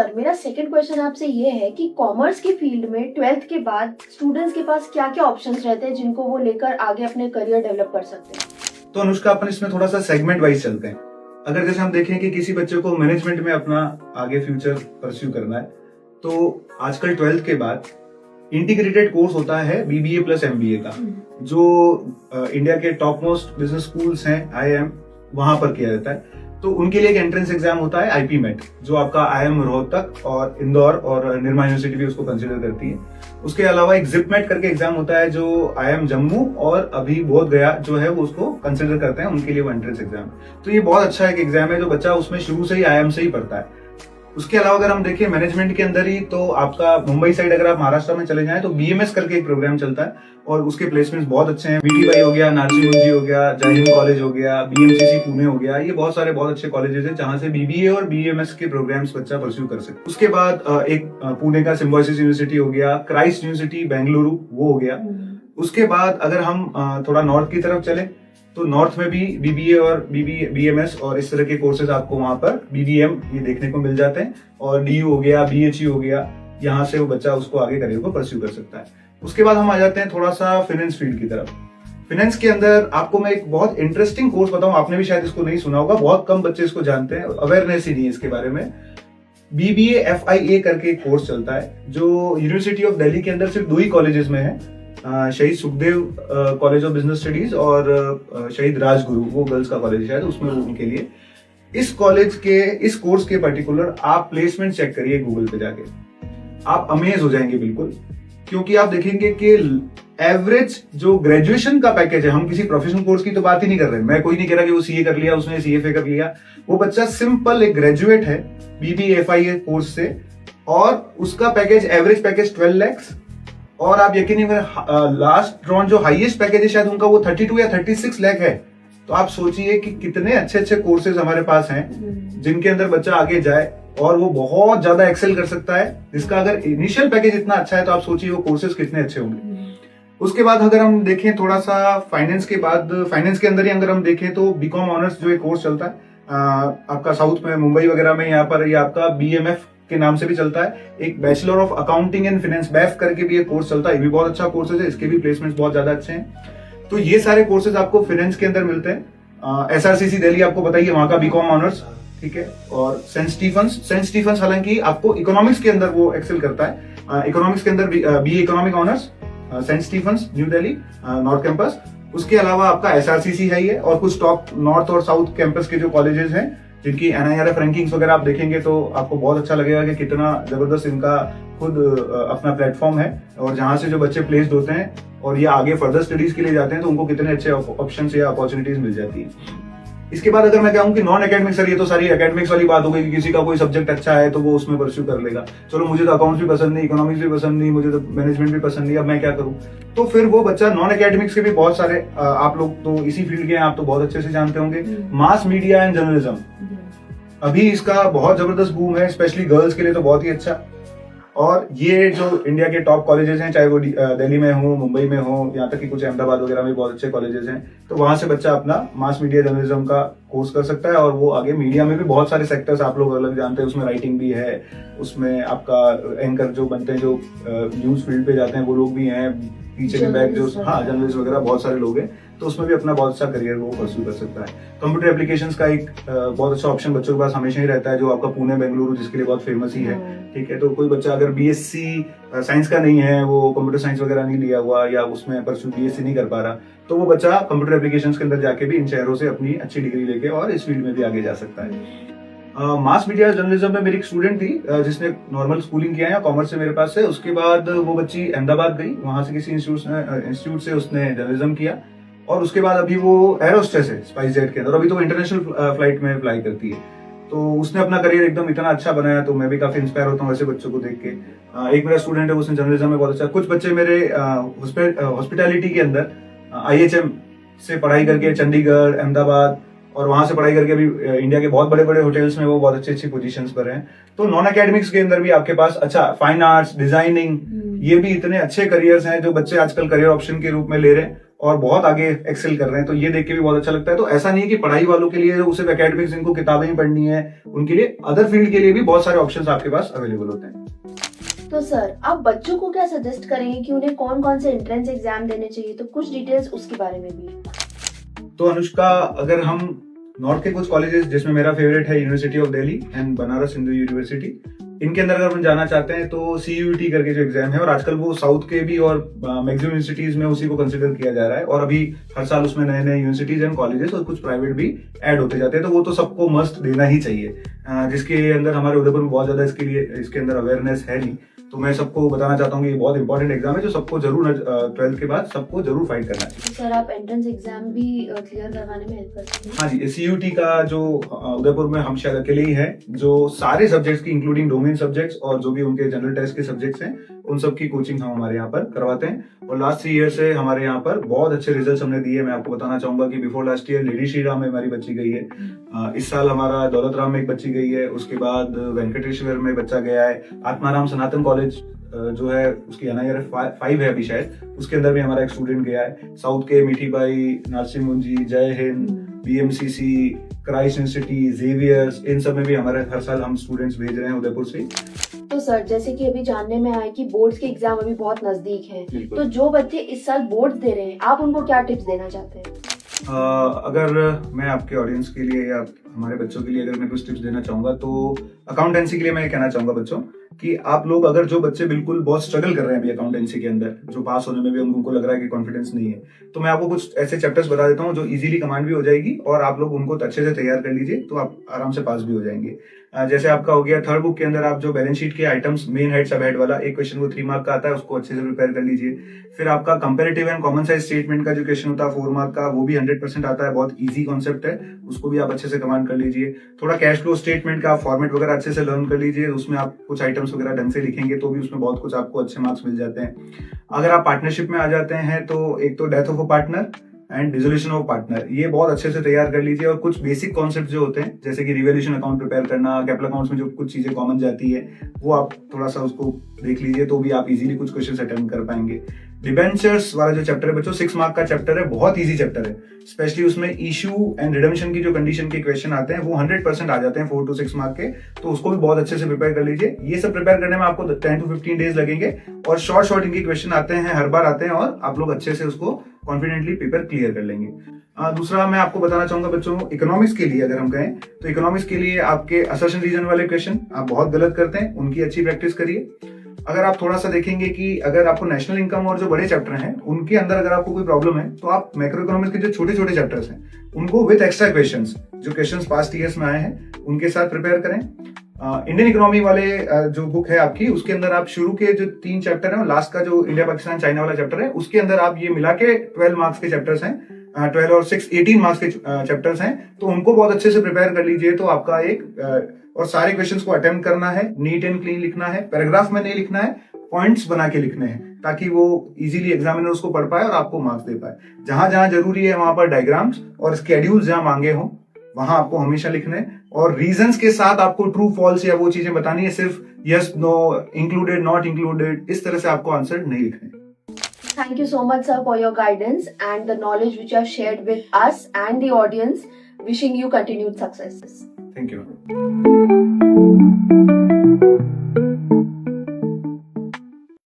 Sir, मेरा second question आपसे ये है कि कॉमर्स के फील्ड में 12th के बाद स्टूडेंट्स के पास क्या क्या ऑप्शंस रहते हैं जिनको वो लेकर आगे अपने करियर डेवलप कर सकते हैं? तो अनुष्का, अपन इसमें थोड़ा सा सेगमेंट वाइज चलते हैं। अगर जैसे हम देखें कि किसी बच्चे को मैनेजमेंट में अपना आगे फ्यूचर परस्यू करना है, तो आजकल 12th के बाद इंटीग्रेटेड कोर्स होता है BBA प्लस MBA का, जो इंडिया के टॉप मोस्ट बिजनेस स्कूल्स हैं IIM, वहां पर किया जाता है। तो उनके लिए एक एंट्रेंस एग्जाम होता है IPMET, जो आपका IIM रोहतक और इंदौर और निर्मा यूनिवर्सिटी भी उसको कंसिडर करती है। उसके अलावा एक ZIPMET करके एग्जाम होता है, जो IIM जम्मू और अभी बोध गया जो है वो उसको कंसिडर करते हैं, उनके लिए वो एंट्रेंस एग्जाम। तो ये बहुत अच्छा एक एग्जाम है, जो बच्चा उसमें शुरू से ही IIM से ही पढ़ता है। उसके अलावा अगर हम देखें मैनेजमेंट के अंदर ही, तो आपका मुंबई साइड अगर आप महाराष्ट्र में चले जाएं तो BMS करके एक प्रोग्राम चलता है और उसके प्लेसमेंट्स बहुत अच्छे हैं। VTY हो गया, नारसी मुंजी हो गया, जय हिंद कॉलेज हो गया, BMCC पुणे हो गया, ये बहुत सारे बहुत अच्छे कॉलेजेस हैं जहां से BBA और BMS के प्रोग्राम्स बच्चा परस्यू कर सकते। उसके बाद एक पुणे का सिम्बायोसिस यूनिवर्सिटी हो गया, क्राइस्ट यूनिवर्सिटी बेंगलुरु वो हो गया। उसके बाद अगर हम थोड़ा नॉर्थ की तरफ चले तो नॉर्थ में भी BBA और BMS और इस तरह के कोर्सेज आपको वहां पर BBM ये देखने को मिल जाते हैं, और DU हो गया, BHE हो गया, यहाँ से वो बच्चा उसको आगे करियर को परस्यू कर सकता है। उसके बाद हम आ जाते हैं थोड़ा सा फाइनेंस फील्ड की तरफ। फाइनेंस के अंदर आपको मैं एक बहुत इंटरेस्टिंग कोर्स बताऊं, आपने भी शायद इसको नहीं सुना होगा, बहुत कम बच्चे इसको जानते हैं, अवेयरनेस ही नहीं है इसके बारे में। BBA FIA करके एक कोर्स चलता है, जो यूनिवर्सिटी ऑफ दिल्ली के अंदर सिर्फ 2 ही कॉलेजेस में है, शहीद Sukhdev college of business studies और शहीद राजगुरु, वो गर्ल्स का कॉलेज शायद, उसमें उनके लिए इस कॉलेज के इस कोर्स के पर्टिकुलर आप प्लेसमेंट चेक करिए गूगल पे जाके, आप अमेज हो जाएंगे बिल्कुल। क्योंकि आप देखेंगे कि एवरेज जो ग्रेजुएशन का पैकेज है, हम किसी प्रोफेशनल कोर्स की तो बात ही नहीं कर रहे, मैं कोई नहीं कह रहा कि वो CA कर लिया, उसने CFA कर लिया, वो बच्चा सिंपल एक ग्रेजुएट है BBA FIA कोर्स से, और उसका पैकेज एवरेज पैकेज 12 लाख, और आप यकीन नहीं करें लास्ट राउंड जो हाईएस्ट पैकेज है शायद उनका वो 32 या 36 लाख है। तो आप सोचिए कि कितने अच्छे अच्छे कोर्सेज हमारे पास हैं जिनके अंदर बच्चा आगे जाए और वो बहुत ज्यादा एक्सेल कर सकता है, जिसका अगर इनिशियल पैकेज इतना अच्छा है तो आप सोचिए वो कोर्सेज कितने अच्छे होंगे। उसके बाद अगर हम देखें थोड़ा सा फाइनेंस के बाद, फाइनेंस के अंदर ही अगर हम देखें तो BCom ऑनर्स जो एक कोर्स चलता है आपका साउथ में मुंबई वगैरह में, यहाँ पर ये आपका BMF के नाम से भी चलता है। एक bachelor of accounting and finance BAF करके भी एक कोर्स चलता है, ये भी बहुत अच्छा कोर्स है, इसके भी प्लेसमेंट्स बहुत ज्यादा अच्छे हैं। तो ये सारे कोर्सेज आपको फाइनेंस के अंदर मिलते हैं। SRCC दिल्ली आपको बताइए, वहां का BCom ऑनर्स, ठीक है। और सेंट स्टीफंस हालांकि आपको इकोनॉमिक्स के अंदर वो एक्सेल करता है, इकोनॉमिक्स के अंदर BA economic honours St Stephen's new Delhi north campus. उसके अलावा आपका SRCC है ये, और कुछ टॉप नॉर्थ और साउथ कैंपस के जो कॉलेजेस हैं जिनकी NIRF रैंकिंग्स वगैरह आप देखेंगे तो आपको बहुत अच्छा लगेगा कि कितना जबरदस्त इनका खुद अपना प्लेटफॉर्म है, और जहां से जो बच्चे प्लेस्ड होते हैं और ये आगे फर्दर स्टडीज के लिए जाते हैं तो उनको कितने अच्छे ऑप्शंस या अपॉर्चुनिटीज मिल जाती है। इसके बाद अगर मैं कहूँ कि नॉन एकेडमिक, सर ये तो सारी एकेडमिक्स वाली बात हो गई कि किसी का कोई सब्जेक्ट अच्छा है तो वो उसमें परस्यू कर लेगा, चलो मुझे तो अकाउंट्स भी पसंद नहीं, इकोनॉमिक्स भी पसंद नहीं, मुझे तो मैनेजमेंट भी पसंद नहीं, अब मैं क्या करूँ? तो फिर वो बच्चा नॉन एकेडमिक्स के भी बहुत सारे, आप लोग तो इसी फील्ड के हैं, आप तो बहुत अच्छे से जानते होंगे, मास मीडिया एंड जर्नलिज्म, अभी इसका बहुत जबरदस्त बूम है, स्पेशली गर्ल्स के लिए तो बहुत ही अच्छा। और ये जो इंडिया के टॉप कॉलेजेस हैं, चाहे वो दिल्ली में हो, मुंबई में हो, यहाँ तक कि कुछ अहमदाबाद वगैरह में बहुत अच्छे कॉलेजेस हैं, तो वहां से बच्चा अपना मास मीडिया जर्नलिज्म का कोर्स कर सकता है। और वो आगे मीडिया में भी बहुत सारे सेक्टर्स आप लोग अलग जानते हैं, उसमें राइटिंग भी है, उसमें आपका एंकर जो बनते हैं, जो न्यूज फील्ड पे जाते हैं वो लोग भी हैं, पीछे के बैक जो जर्नलिस्ट वगैरह बहुत सारे लोग हैं, तो उसमें भी अपना बहुत अच्छा करियर वो परस्यू कर सकता है। कंप्यूटर एप्लीकेशंस का एक बहुत अच्छा ऑप्शन बच्चों के पास हमेशा ही रहता है, जो आपका पुणे बेंगलुरु जिसके लिए बहुत फेमस ही है, ठीक है। तो कोई बच्चा अगर BSc साइंस का नहीं है, वो कंप्यूटर साइंस वगैरह नहीं लिया हुआ या उसमें परस्यू BSc नहीं कर पा रहा, तो वो बच्चा कंप्यूटर एप्लीकेशंस के अंदर जाके भी इन शहरों से अपनी अच्छी डिग्री लेके और इस फील्ड में भी आगे जा सकता है। मास मीडिया जर्नलिज्म में मेरी एक स्टूडेंट थी जिसने नॉर्मल स्कूलिंग किया है, कॉमर्स से मेरे पास से, उसके बाद वो बच्ची अहमदाबाद गई, वहां से किसी इंस्टीट्यूट से उसने जर्नलिज्म किया, और उसके बाद अभी वो एरोस्टेस है स्पाइस जेट के अंदर, अभी तो वो इंटरनेशनल फ्लाइट में फ्लाई करती है। तो उसने अपना करियर एकदम इतना अच्छा बनाया, तो मैं भी काफी इंस्पायर होता हूँ ऐसे बच्चों को देख के। एक मेरा स्टूडेंट है, उसने जर्नलिज्म में बहुत अच्छा, कुछ बच्चे मेरे हॉस्पिटैलिटी के अंदर IHM से पढ़ाई करके चंडीगढ़, अहमदाबाद और वहां से पढ़ाई करके अभी इंडिया के बहुत बड़े बड़े होटल्स में वो बहुत अच्छी अच्छी पोजीशंस पर हैं। तो नॉन एकेडमिक्स के अंदर भी आपके पास अच्छा फाइन आर्ट्स, डिजाइनिंग, ये भी इतने अच्छे करियर्स हैं जो बच्चे आजकल करियर ऑप्शन के रूप में ले रहे हैं, और बहुत आगे एक्सेल कर रहे हैं, तो ये देख के भी बहुत अच्छा लगता है। तो ऐसा नहीं है कि पढ़ाई वालों के लिए सिर्फ एकेडमिक्स जिनको किताबें ही पढ़नी है, उनके लिए अदर फील्ड के लिए भी बहुत सारे ऑप्शंस आपके पास अवेलेबल होते हैं। तो सर आप बच्चों को क्या सजेस्ट करेंगे कि उन्हें कौन कौन से एंट्रेंस एग्जाम देने चाहिए, तो कुछ डिटेल्स उसके बारे में भी। तो अनुष्का, अगर हम नॉर्थ के कुछ कॉलेजेस, जिसमें मेरा फेवरेट है university of Delhi and Banaras Hindu university, इनके अंदर अगर हम जाना चाहते हैं तो CUET करके जो एग्जाम है, और आजकल वो साउथ के भी और मैक्सिमम यूनिवर्सिटीज में उसी को कंसिडर किया जा रहा है, और अभी हर साल उसमें नए नए यूनिवर्सिटीज एंड कॉलेजेस और कुछ प्राइवेट भी ऐड होते जाते हैं, तो वो तो सबको मस्ट देना ही चाहिए। जिसके अंदर हमारे उदयपुर में बहुत ज्यादा इसके अंदर अवेयरनेस है नहीं, तो मैं सबको बताना चाहता हूँ कि ये बहुत इंपॉर्टेंट एग्जाम है जो सबको जरूर 12th के बाद सबको जरूर फाइट करना चाहिए। तो सर आप एंट्रेंस एग्जाम भी क्लियर करवाने में हेल्प करते हैं? हाँ जी, CUET का जो उदयपुर में हम शायद अकेले ही है जो सारे सब्जेक्ट्स की इंक्लूडिंग डोमेन सब्जेक्ट्स और जो भी उनके जनरल टेस्ट के सब्जेक्ट्स हैं, उन सब की कोचिंग हम हमारे यहाँ पर करवाते हैं, और लास्ट 3 ईयर से हमारे यहाँ पर बहुत अच्छे रिजल्ट्स हमने दिए। मैं आपको बताना चाहूंगा कि before last year lady Shri Ram में हमारी बच्ची गई है, इस साल हमारा दौलत राम में एक बच्ची गई है, उसके बाद वेंकटेश्वर में बच्चा गया है, आत्माराम सनातन कॉलेज जो है उसकी NIRF 5 है अभी शायद, उसके अंदर भी हमारा एक स्टूडेंट गया है। साउथ के मीठी बाई, नासिम Monjee, Jai Hind, BMCC, Christ Institute, Xavier's, इन सब में भी हमारे हर साल हम स्टूडेंट्स भेज रहे हैं उदयपुर से। तो सर जैसे कि अभी जानने में आया कि बोर्ड्स के एग्जाम अभी बहुत नजदीक हैं, बिल्कुल। तो जो बच्चे इस साल बोर्ड्स दे रहे हैं, आप उनको क्या टिप्स देना चाहते हैं? अगर मैं आपके ऑडियंस के लिए या हमारे बच्चों के लिए अगर मैं कुछ टिप्स देना चाहूंगा, तो अकाउंटेंसी के लिए मैं कहना चाहूंगा बच्चों कि आप लोग, अगर जो बच्चे बिल्कुल बहुत स्ट्रगल कर रहे हैं अभी अकाउंटेंसी के अंदर, जो पास होने में भी उनको लग रहा है कि कॉन्फिडेंस नहीं है, तो मैं आपको कुछ ऐसे चैप्टर्स बता देता हूँ जो इजीली कमांड भी हो जाएगी, और आप लोग उनको अच्छे से तैयार कर लीजिए तो आप आराम से पास भी हो जाएंगे। जैसे आपका हो गया थर्ड बुक के अंदर, आप जो बैलेंस शीट के आइटम्स, मेन हेड सब हेड वाला एक क्वेश्चन वो 3 मार्क का आता है, उसको अच्छे से प्रिपेयर कर लीजिए। फिर आपका comparative and common size statement का जो क्वेश्चन होता है 4 मार्क का, वो भी 100% आता है, बहुत इजी कॉन्सेप्ट है, उसको भी आप अच्छे से कमांड कर लीजिए। थोड़ा कैश फ्लो स्टेटमेंट का फॉर्मेट वगैरह अच्छे से लर्न कर लीजिए, उसमें आप कुछ आइटम्स वगैरह ढंग से लिखेंगे तो भी उसमें बहुत कुछ आपको अच्छे मार्क्स मिल जाते हैं। अगर आप पार्टनरशिप में आ जाते हैं तो एक तो death of a partner and dissolution of partner, ये बहुत अच्छे से तैयार कर लीजिए, और कुछ बेसिक कॉन्सेप्ट जो होते हैं जैसे कि रिवैल्यूएशन अकाउंट प्रिपेयर करना, कैपिटल अकाउंट्स में जो कुछ चीजें कॉमन जाती है वो आप थोड़ा सा उसको देख लीजिए, तो भी आप इजीली कुछ क्वेश्चन अटेम्प्ट कर पाएंगे। डिबेंचर्स वाला जो चैप्टर है बच्चों, 6 मार्क का चैप्टर है, बहुत इजी चैप्टर है, स्पेशली उसमें इशू एंड रिडेम्पशन की जो कंडीशन के क्वेश्चन आते हैं वो 100% आ जाते हैं 4 to 6 मार्क के, तो उसको भी बहुत अच्छे से प्रिपेयर कर लीजिए। ये सब प्रिपेयर करने में आपको 10 to 15 डेज लगेंगे, और शॉर्ट इनके क्वेश्चन आते हैं, हर बार आते हैं, और आप लोग अच्छे से उसको कॉन्फिडेंटली पेपर क्लियर कर लेंगे। दूसरा मैं आपको बताना चाहूंगा बच्चों, इकोनॉमिक्स के लिए अगर हम कहें तो इकोनॉमिक्स के लिए आपके असर्शन रीजन वाले क्वेश्चन आप बहुत गलत करते हैं, उनकी अच्छी प्रैक्टिस करिए। अगर आप थोड़ा सा देखेंगे कि अगर आपको नेशनल इनकम और जो बड़े चैप्टर हैं उनके अंदर अगर आपको कोई प्रॉब्लम है, तो आप मैक्रो इकोनॉमिक्स के जो छोटे छोटे चैप्टर्स हैं उनको विद एक्स्ट्रा क्वेश्चंस, जो क्वेश्चंस पास्ट ईयर्स में आए हैं उनके साथ प्रिपेयर करें। इंडियन इकोनॉमी वाले जो बुक है आपकी, उसके अंदर आप शुरू के जो 3 चैप्टर हैं और लास्ट का जो इंडिया पाकिस्तान चाइना वाला चैप्टर है, उसके अंदर आप ये मिला के 12 मार्क्स के चैप्टर्स हैं, 12 और 6 18 मार्क्स के चैप्टर्स हैं, तो उनको बहुत अच्छे से प्रिपेयर कर लीजिए। तो आपका और सारे क्वेश्चंस को अटेम्प्ट करना है, नीट एंड क्लीन लिखना है, पैराग्राफ में नहीं लिखना है, पॉइंट्स बना के लिखने हैं, ताकि वो इजीली एग्जामिनर उसको पढ़ पाए और आपको मार्क्स दे पाए। जहां जहां जरूरी है वहां पर डायग्राम्स और स्केड्यूल्स जहां मांगे हों वहां आपको हमेशा लिखने हैं, और रीजंस के साथ आपको ट्रू फॉल्स या वो चीजें बतानी है, सिर्फ yes no, included not included, इस तरह से आपको आंसर नहीं लिखने। Thank you so much, sir, for your guidance and the knowledge which you have shared with us and the audience. Wishing you continued successes. Thank you.